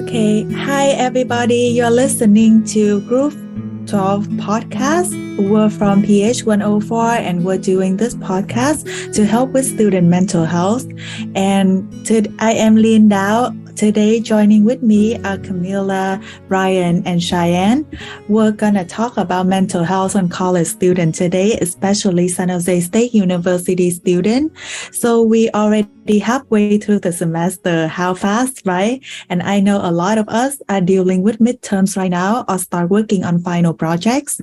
Okay. Hi, everybody. You're listening to Group 12 podcast. We're from PH 104 and we're doing this podcast to help with student mental health. And I am Lien D. Today, joining with me are Camila, Ryan, and Cheyenne. We're going to talk about mental health on college students today, especially San Jose State University students. So we already halfway through the semester. How fast, right? And I know a lot of us are dealing with midterms right now or start working on final projects.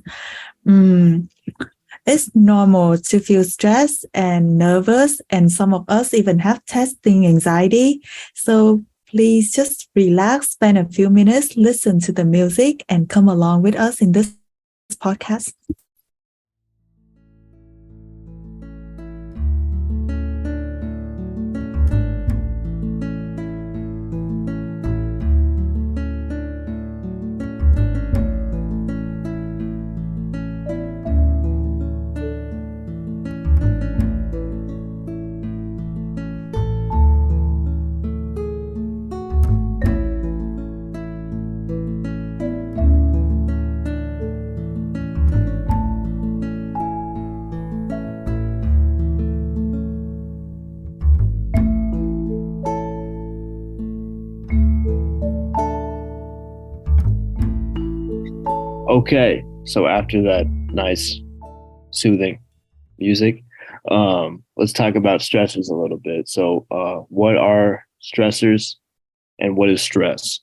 It's normal to feel stressed and nervous, and some of us even have testing anxiety. So please just relax, spend a few minutes, listen to the music, and come along with us in this podcast. Okay, so after that nice, soothing music, let's talk about stressors a little bit. So, what are stressors and what is stress?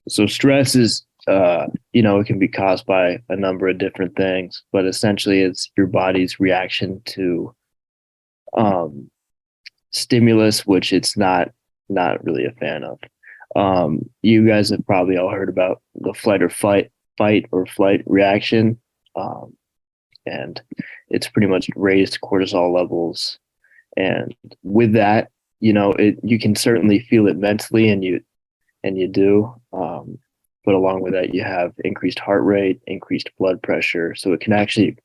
So stress is, it can be caused by a number of different things, but essentially it's your body's reaction to stimulus, which it's not really a fan of. You guys have probably all heard about the fight or flight reaction. And it's pretty much raised cortisol levels. And with that, you can certainly feel it mentally and you do. But along with that, you have increased heart rate, increased blood pressure. So it can actually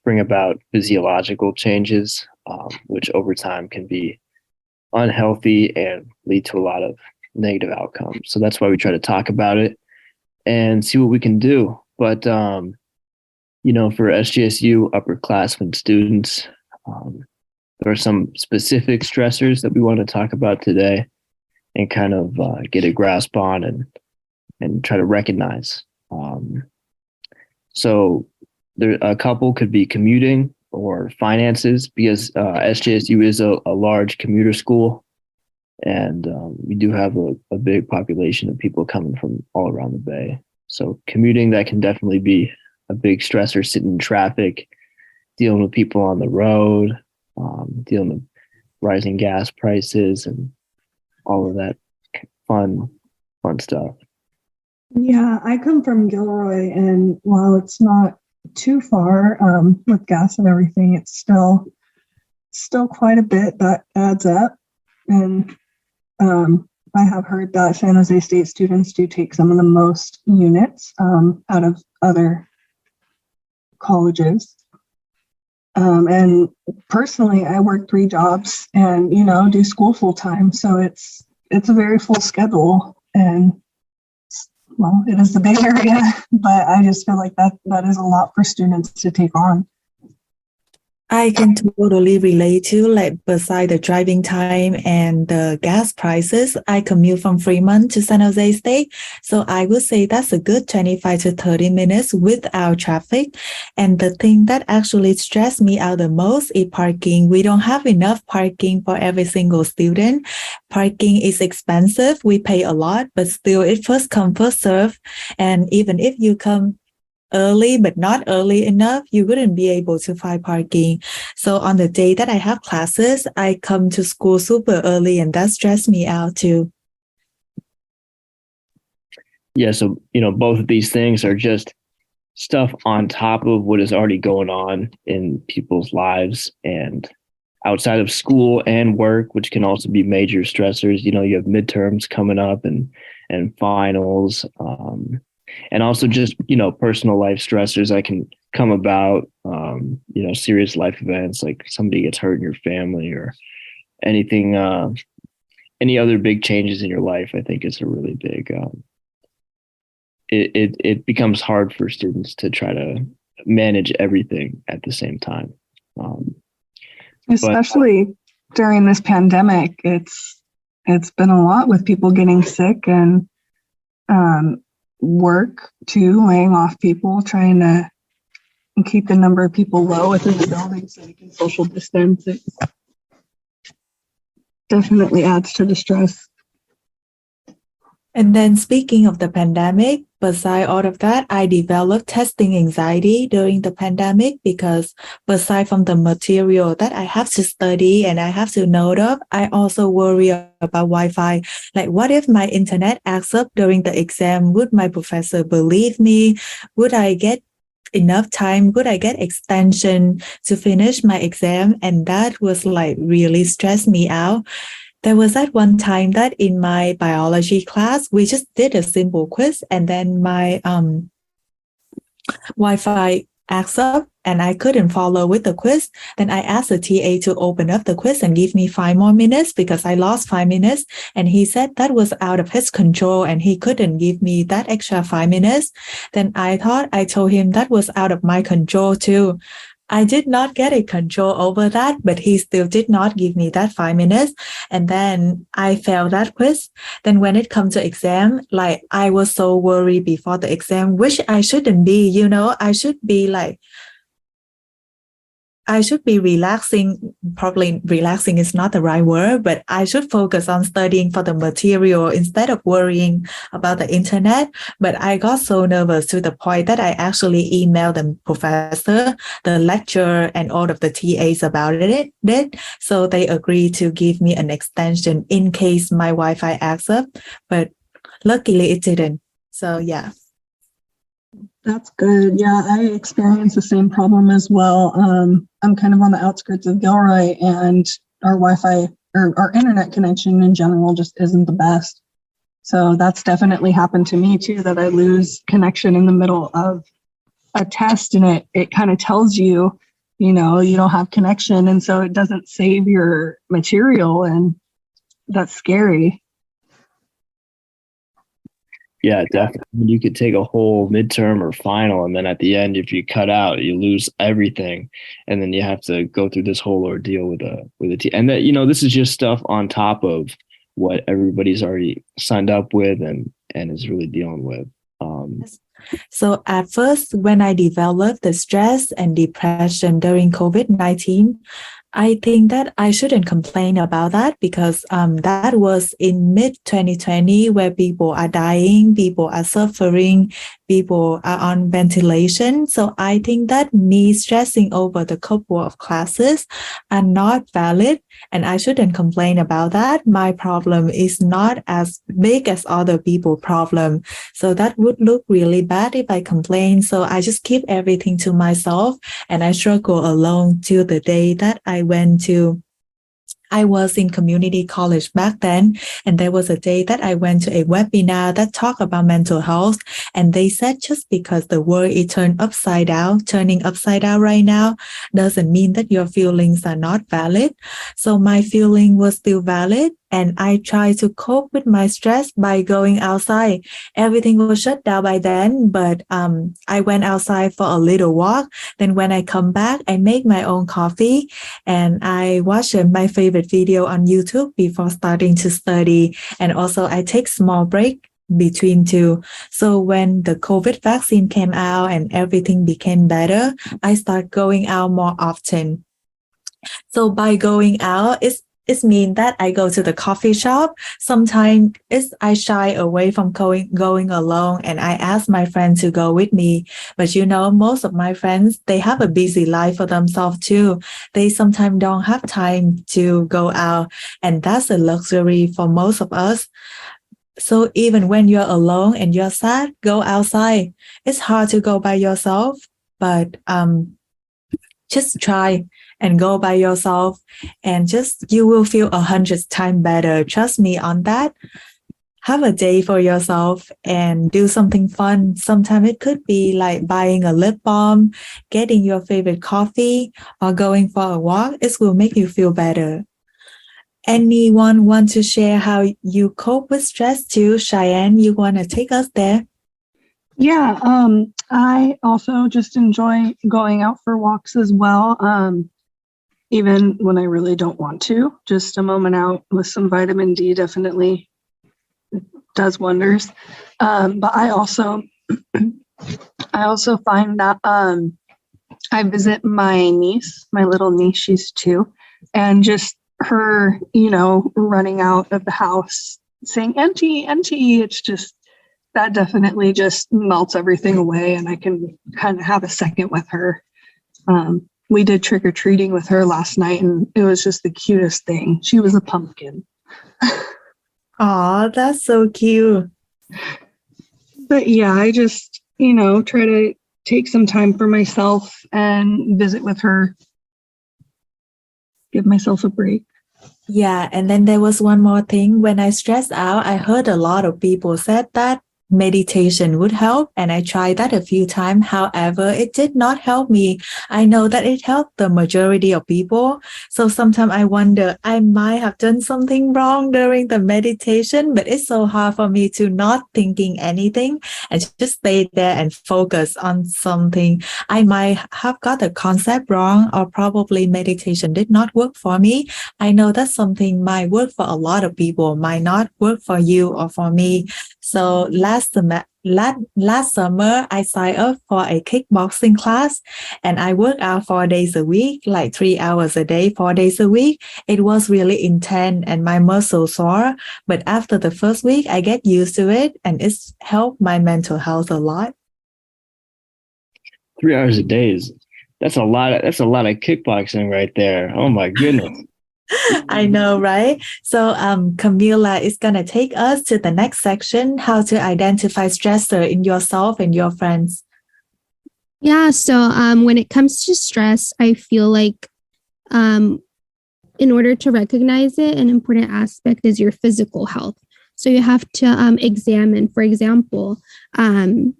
bring about physiological changes, which over time can be unhealthy and lead to a lot of negative outcomes. So that's why we try to talk about it and see what we can do. But, for SJSU upperclassmen students, there are some specific stressors that we want to talk about today and kind of get a grasp on and try to recognize. So there, a couple could be commuting or finances, because SJSU is a large commuter school. And we do have a big population of people coming from all around the Bay. So commuting, that can definitely be a big stressor, sitting in traffic, dealing with people on the road, dealing with rising gas prices and all of that fun stuff. Yeah, I come from Gilroy, and while it's not too far with gas and everything, it's still quite a bit that adds up. And I have heard that San Jose State students do take some of the most units out of other colleges. And personally, I work 3 jobs and, do school full time. So it's a very full schedule. And, well, it is the Bay Area, but I just feel like that is a lot for students to take on. I can totally relate to, beside the driving time and the gas prices. I commute from Fremont to San Jose State. So I would say that's a good 25 to 30 minutes without traffic. And the thing that actually stressed me out the most is parking. We don't have enough parking for every single student. Parking is expensive. We pay a lot, but still it first come, first serve. And even if you come early, but not early enough, you wouldn't be able to find parking. So on the day that I have classes, I come to school super early, and that stressed me out too. Yeah, so, both of these things are just stuff on top of what is already going on in people's lives and outside of school and work, which can also be major stressors. You have midterms coming up and finals. And also just, personal life stressors that can come about, serious life events, like somebody gets hurt in your family or anything any other big changes in your life, I think is a really big, it becomes hard for students to try to manage everything at the same time. Especially during this pandemic, it's been a lot with people getting sick and work too, laying off people, trying to keep the number of people low within the building so they can social distance. It definitely adds to the stress. And then speaking of the pandemic, beside all of that, I developed testing anxiety during the pandemic because beside from the material that I have to study and I have to note up, I also worry about Wi-Fi. Like, what if my internet acts up during the exam? Would my professor believe me? Would I get enough time? Would I get extension to finish my exam? And that was like really stressed me out. There was that one time that in my biology class, we just did a simple quiz and then my Wi-Fi acts up and I couldn't follow with the quiz. Then I asked the TA to open up the quiz and give me 5 more minutes because I lost 5 minutes. And he said that was out of his control and he couldn't give me that extra 5 minutes. Then I thought I told him that was out of my control too. I did not get a control over that, but he still did not give me that 5 minutes. And then I failed that quiz. Then when it comes to exam, like I was so worried before the exam, which I shouldn't be, I should be relaxing. Probably relaxing is not the right word, but I should focus on studying for the material instead of worrying about the internet. But I got so nervous to the point that I actually emailed the professor, the lecturer, and all of the TAs about it. So they agreed to give me an extension in case my Wi-Fi acts up, but luckily it didn't. So yeah. That's good. Yeah, I experienced the same problem as well. I'm kind of on the outskirts of Gilroy, and our Wi-Fi or our internet connection in general just isn't the best. So that's definitely happened to me too, that I lose connection in the middle of a test and it kind of tells you, you don't have connection. And so it doesn't save your material, and that's scary. Yeah, definitely. You could take a whole midterm or final, and then at the end, if you cut out, you lose everything, and then you have to go through this whole ordeal with a team. And that this is just stuff on top of what everybody's already signed up with and is really dealing with. So at first, when I developed the stress and depression during COVID-19, I think that I shouldn't complain about that because that was in mid-2020 where people are dying, people are suffering, people are on ventilation. So I think that me stressing over the couple of classes are not valid and I shouldn't complain about that. My problem is not as big as other people's problem. So that would look really bad if I complain. So I just keep everything to myself and I struggle alone till the day that I was in community college back then, and there was a day that I went to a webinar that talked about mental health, and they said just because the world is turning upside down right now, doesn't mean that your feelings are not valid. So my feeling was still valid, and I tried to cope with my stress by going outside. Everything was shut down by then, but I went outside for a little walk. Then when I come back, I make my own coffee and I watch my favorite video on YouTube before starting to study. And also I take small break between two. So when the COVID vaccine came out and everything became better, I start going out more often. So by going out, it means that I go to the coffee shop. Sometimes I shy away from going alone and I ask my friends to go with me. But most of my friends, they have a busy life for themselves too. They sometimes don't have time to go out, and that's a luxury for most of us. So even when you're alone and you're sad, go outside. It's hard to go by yourself, but just try and go by yourself and you will feel 100 times better. Trust me on that. Have a day for yourself and do something fun. Sometimes it could be like buying a lip balm, getting your favorite coffee, or going for a walk. It will make you feel better. Anyone want to share how you cope with stress too? Cheyenne, you want to take us there? Yeah, I also just enjoy going out for walks as well. Even when I really don't want to, just a moment out with some vitamin D definitely does wonders. But I also find that I visit my niece, my little niece, she's 2, and just her, running out of the house saying, "Auntie, Auntie," it's just, that definitely just melts everything away, and I can kind of have a second with her. We did trick-or-treating with her last night, and it was just the cutest thing. She was a pumpkin. Aw, that's so cute. But yeah, I just, try to take some time for myself and visit with her. Give myself a break. Yeah, and then there was one more thing. When I stressed out, I heard a lot of people said that meditation would help, and I tried that a few times. However, it did not help me. I know that it helped the majority of people. So sometimes I wonder, I might have done something wrong during the meditation, but it's so hard for me to not thinking anything and just stay there and focus on something. I might have got the concept wrong, or probably meditation did not work for me. I know that something might work for a lot of people, might not work for you or for me. So last summer, I signed up for a kickboxing class, and I work out 4 days a week, like 3 hours a day, 4 days a week. It was really intense and my muscles sore. But after the first week, I get used to it, and it's helped my mental health a lot. 3 hours a day that's a lot of kickboxing right there. Oh my goodness. I know, right? So Camila is going to take us to the next section, how to identify stressor in yourself and your friends. Yeah, so when it comes to stress, I feel like in order to recognize it, an important aspect is your physical health. So you have to examine, for example,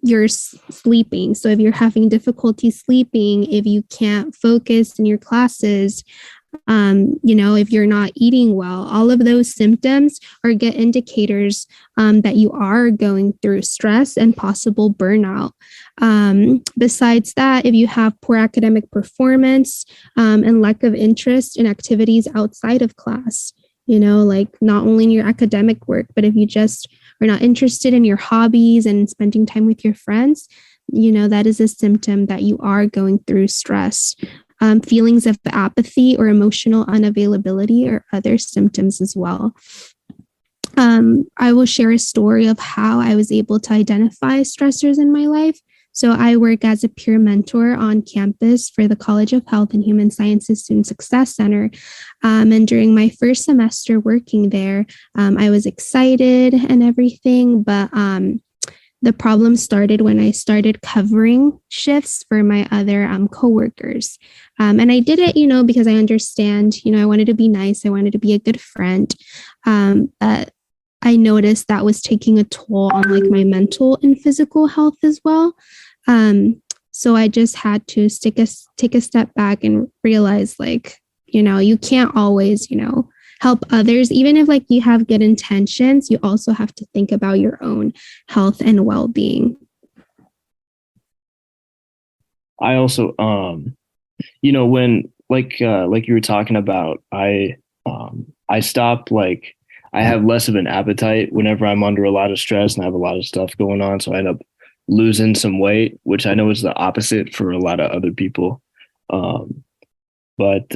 your sleeping. So if you're having difficulty sleeping, if you can't focus in your classes, if you're not eating well, all of those symptoms are good indicators that you are going through stress and possible burnout. Besides that, if you have poor academic performance and lack of interest in activities outside of class, like not only in your academic work, but if you just are not interested in your hobbies and spending time with your friends, that is a symptom that you are going through stress. Feelings of apathy or emotional unavailability are other symptoms as well. I will share a story of how I was able to identify stressors in my life. So I work as a peer mentor on campus for the College of Health and Human Sciences Student Success Center. And during my first semester working there, I was excited and everything, but the problem started when I started covering shifts for my other coworkers. And I did it, because I understand, I wanted to be nice. I wanted to be a good friend. But I noticed that was taking a toll on like my mental and physical health as well. So I just had to take a step back and realize you can't always, help others. Even if you have good intentions, you also have to think about your own health and well-being. I also, when like you were talking about, I stopped, I have less of an appetite whenever I'm under a lot of stress and I have a lot of stuff going on. So I end up losing some weight, which I know is the opposite for a lot of other people. But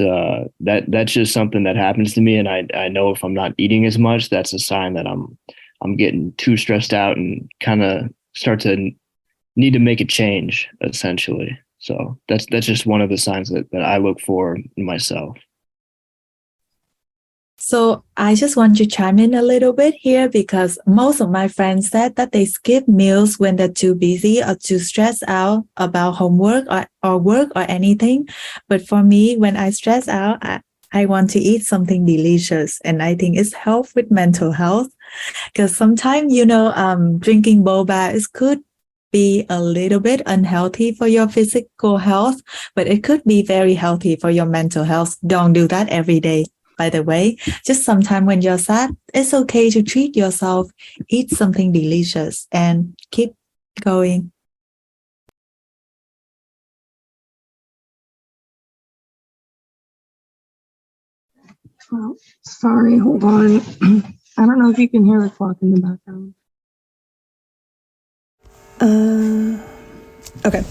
that's just something that happens to me, and I know if I'm not eating as much, that's a sign that I'm getting too stressed out and kind of start to need to make a change, essentially. So that's just one of the signs that I look for in myself. So I just want to chime in a little bit here, because most of my friends said that they skip meals when they're too busy or too stressed out about homework or work or anything. But for me, when I stress out, I want to eat something delicious, and I think it's help with mental health. Because sometimes, drinking boba could be a little bit unhealthy for your physical health, but it could be very healthy for your mental health. Don't do that every day. by the way. Just sometime when you're sad, it's okay to treat yourself, eat something delicious, and keep going. Well, sorry, hold on. I don't know if you can hear the clock in the background. Okay.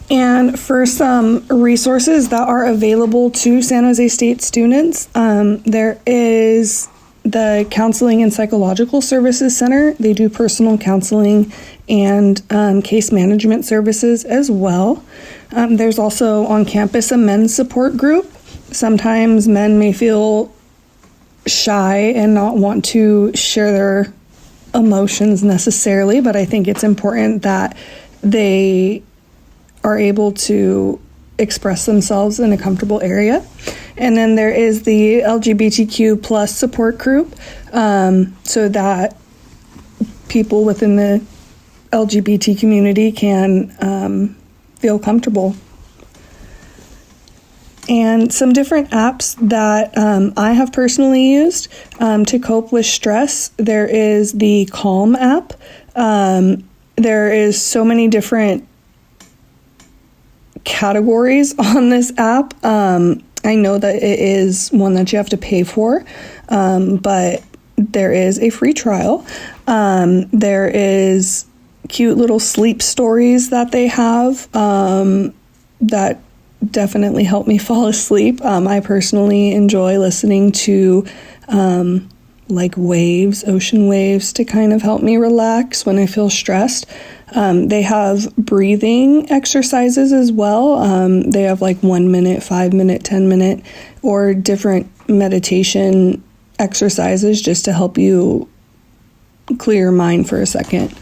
And for some resources that are available to San Jose State students, there is the Counseling and Psychological Services Center. They do personal counseling and case management services as well. There's also on campus a men's support group. Sometimes men may feel shy and not want to share their emotions necessarily, but I think it's important that they are able to express themselves in a comfortable area. And then there is the LGBTQ plus support group, so that people within the LGBT community can feel comfortable. And some different apps that I have personally used to cope with stress. There is the Calm app. There is so many different categories on this app. I know that it is one that you have to pay for, but there is a free trial. There is cute little sleep stories that they have that definitely help me fall asleep. I personally enjoy listening to like waves, ocean waves, to kind of help me relax when I feel stressed. They have breathing exercises as well. They have like 1 minute, 5 minute, 10 minute, or different meditation exercises just to help you clear your mind for a second.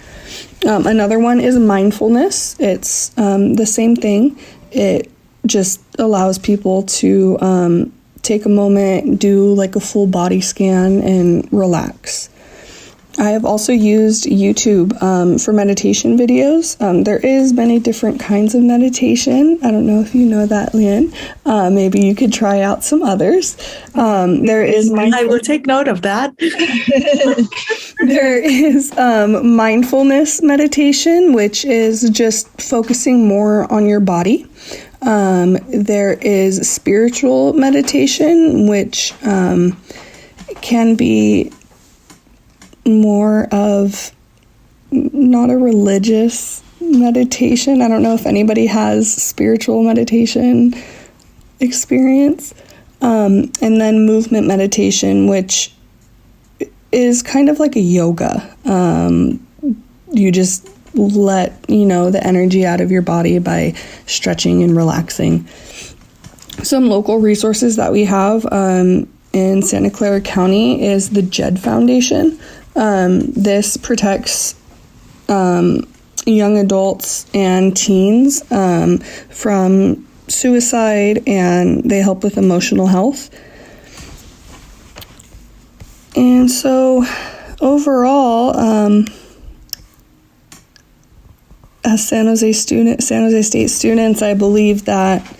Another one is mindfulness. It's the same thing. It just allows people to take a moment, do like a full body scan, and relax. I have also used YouTube for meditation videos. There is many different kinds of meditation. I don't know if you know that, Lien. Maybe you could try out some others. There is I will take note of that. There is mindfulness meditation, which is just focusing more on your body. There is spiritual meditation, which can be more of not a religious meditation. I don't know if anybody has spiritual meditation experience. And then movement meditation, which is kind of like a yoga. You just let the energy out of your body by stretching and relaxing. Some local resources that we have in Santa Clara County is the JED Foundation. This protects young adults and teens from suicide, and they help with emotional health. And so overall, as San Jose State students, I believe that,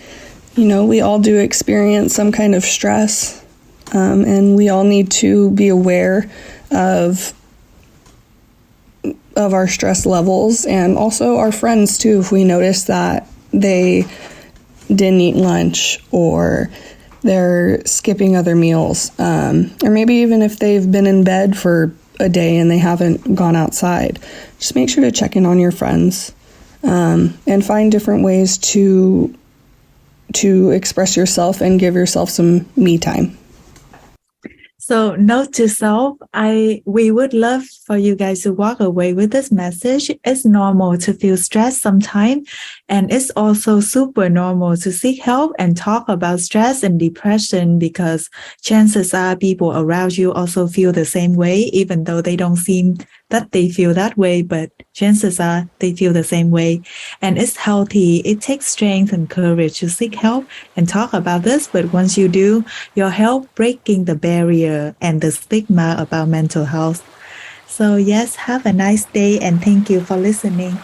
we all do experience some kind of stress, and we all need to be aware of our stress levels, and also our friends too, if we notice that they didn't eat lunch or they're skipping other meals, or maybe even if they've been in bed for a day and they haven't gone outside. Just make sure to check in on your friends, and find different ways to express yourself and give yourself some me time. So note to self, we would love for you guys to walk away with this message. It's normal to feel stressed sometimes, and it's also super normal to seek help and talk about stress and depression, because chances are people around you also feel the same way, even though they don't seem that they feel that way, but chances are they feel the same way. And it's healthy. It takes strength and courage to seek help and talk about this, but once you do, you'll help breaking the barrier and the stigma about mental health. So yes, have a nice day and thank you for listening.